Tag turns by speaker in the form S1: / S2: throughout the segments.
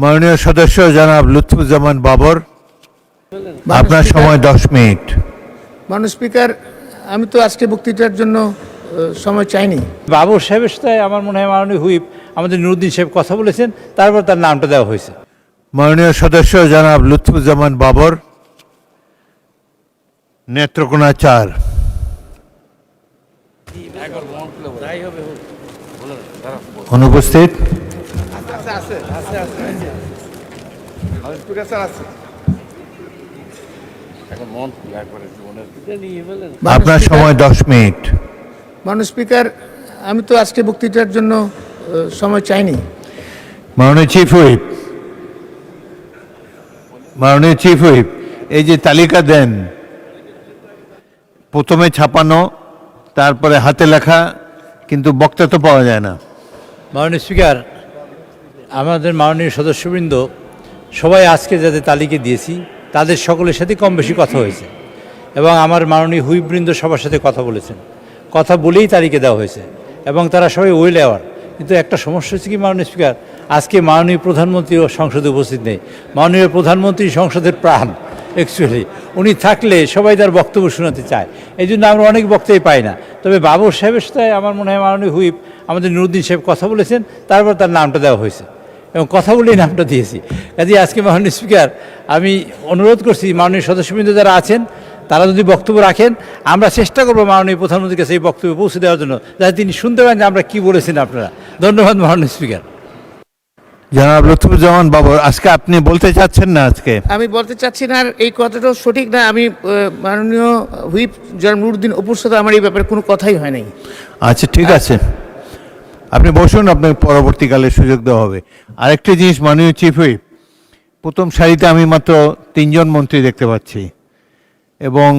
S1: মাননীয় সদস্য জনাব লুৎফুজ্জামান বাবর, আপনার সময় 10 মিনিট।
S2: মাননীয় স্পিকার, আমি তো আজকে বক্তৃতার জন্য সময় চাইনি।
S3: বাবর সাহেবের সাথে আমার মনে হয় মাননীয় হুইপ আমাদের নুরুদ্দিন সাহেব কথা বলেছেন, তারপর তার নামটা দেওয়া হয়েছে।
S1: মাননীয় সদস্য জনাব লুৎফুজ্জামান বাবর, নেত্রকোনা 4। অনুপস্থিত। আপনার সময় 10 মিনিট।
S2: মাননীয় স্পিকার, আমি তো আজকে বক্তৃতার জন্য সময় চাইনি।
S1: মাননীয় চিফ হুইপ, মাননীয় চিফ হুইপ, এই যে তালিকা দেন, প্রথমে ছাপানো, তারপরে হাতে লেখা, কিন্তু বক্তা তো পাওয়া যায় না।
S3: মাননীয় স্পিকার, আমাদের মাননীয় সদস্যবৃন্দ সবাই আজকে যাদের তালিকা দিয়েছি তাদের সকলের সাথে কম বেশি কথা হয়েছে এবং আমার মাননীয় হুইপবৃন্দ সবার সাথে কথা বলেছেন, কথা বলেই তালিকা দেওয়া হয়েছে এবং তারা সবাই ওয়েল অ্যাওয়ার। কিন্তু একটা সমস্যা হচ্ছে কি মাননীয় স্পিকার, আজকে মাননীয় প্রধানমন্ত্রীও সংসদে উপস্থিত নেই। মাননীয় প্রধানমন্ত্রী সংসদের প্রাণ, অ্যাকচুয়ালি উনি থাকলে সবাই তার বক্তব্য শোনাতে চায়, এই জন্য আমরা অনেক বক্তব্য পাই না। তবে বাবর সাহেবের সাথে আমার মনে হয় মাননীয় হুইপ আমাদের নুরুদ্দিন সাহেব কথা বলেছেন, তারপর তার নামটা দেওয়া হয়েছে এবং কথা বলেই নামটা দিয়েছি। কাজে আজকে মাননীয় স্পিকার, আমি অনুরোধ করছি মাননীয় সদস্যবৃন্দ যারা আছেন তারা যদি বক্তব্য রাখেন, আমরা চেষ্টা করবো মাননীয় প্রধানমন্ত্রীর কাছে এই বক্তব্য পৌঁছে দেওয়ার জন্য, যাতে তিনি শুনতে পারেন যে আমরা কী বলেছেন আপনারা। ধন্যবাদ মাননীয় স্পিকার।
S1: জনাব লুৎফুজ্জামান বাবর, আজকে আপনি বলতে চাচ্ছেন না? আজকে
S2: আমি বলতে চাচ্ছি না, আর এই কথাটাও সঠিক না। আমি মাননীয় হুইপ জনাব নুরুদ্দিন অপুর সাথে আমার এই ব্যাপারে কোনো কথাই হয় নাই।
S1: আচ্ছা, ঠিক আছে, আপনি বসুন, আপনাকে পরবর্তীকালে সুযোগ দেওয়া হবে। আরেকটি জিনিস, মাননীয় চিফ হুইপ, প্রথম সারিতে আমি মাত্র 3 জন মন্ত্রী দেখতে পাচ্ছি এবং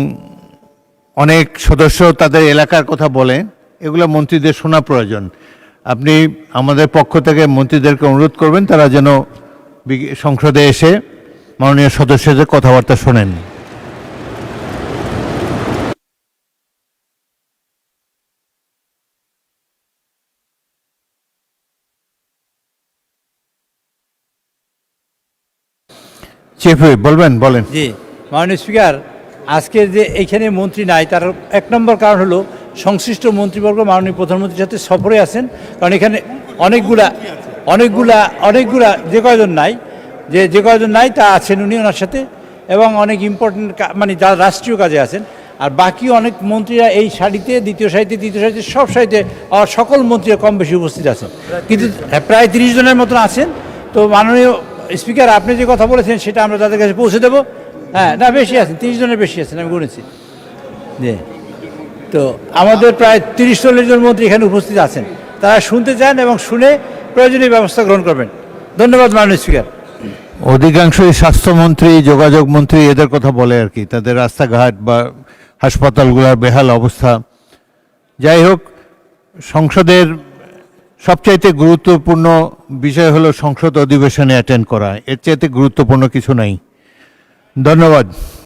S1: অনেক সদস্য তাদের এলাকার কথা বলেন, এগুলো মন্ত্রীদের শোনা প্রয়োজন। আপনি আমাদের পক্ষ থেকে মন্ত্রীদেরকে অনুরোধ করবেন তারা যেন সংসদে এসে মাননীয় সদস্যদের কথাবার্তা শোনেন। চিফ হুইপ বলবেন, বলেন।
S3: জি মাননীয় স্পিকার, আজকে যে এইখানে মন্ত্রী নাই তার এক নম্বর কারণ হলো সংশ্লিষ্ট মন্ত্রীবর্গ মাননীয় প্রধানমন্ত্রীর সাথে সফরে আছেন, কারণ এখানে অনেকগুলা যে কয়জন নাই তা আছেন উনি ওনার সাথে, এবং অনেক ইম্পর্টেন্ট মানে যারা রাষ্ট্রীয় কাজে আছেন। আর বাকি অনেক মন্ত্রীরা এই সারিতে, দ্বিতীয় সারিতে, তৃতীয় সারিতে, সব সারিতে সকল মন্ত্রীরা কম বেশি উপস্থিত আছেন, কিন্তু প্রায় 30 জনের মতন আছেন। তো মাননীয় স্পিকার, আপনি যে কথা বলেছেন সেটা আমরা তাদের কাছে পৌঁছে দেবো। হ্যাঁ, না বেশি আছেন, 30 জনের বেশি আছেন, আমি গুনেছি। জি, তো আমাদের প্রায় 30-40 জন মন্ত্রী এখানে উপস্থিত আছেন, তারা শুনতে চান এবং শুনে প্রয়োজনীয় ব্যবস্থা গ্রহণ করবেন। ধন্যবাদ মাননীয় স্পিকার।
S1: অধিকাংশই স্বাস্থ্যমন্ত্রী, যোগাযোগ মন্ত্রী এদের কথা বলে আর কি, তাদের রাস্তাঘাট বা হাসপাতালগুলোর বেহাল অবস্থা। যাই হোক, সংসদের সবচাইতে গুরুত্বপূর্ণ বিষয় হলো সংসদ অধিবেশনে অ্যাটেন্ড করা, এর চাইতে গুরুত্বপূর্ণ কিছু নাই। ধন্যবাদ।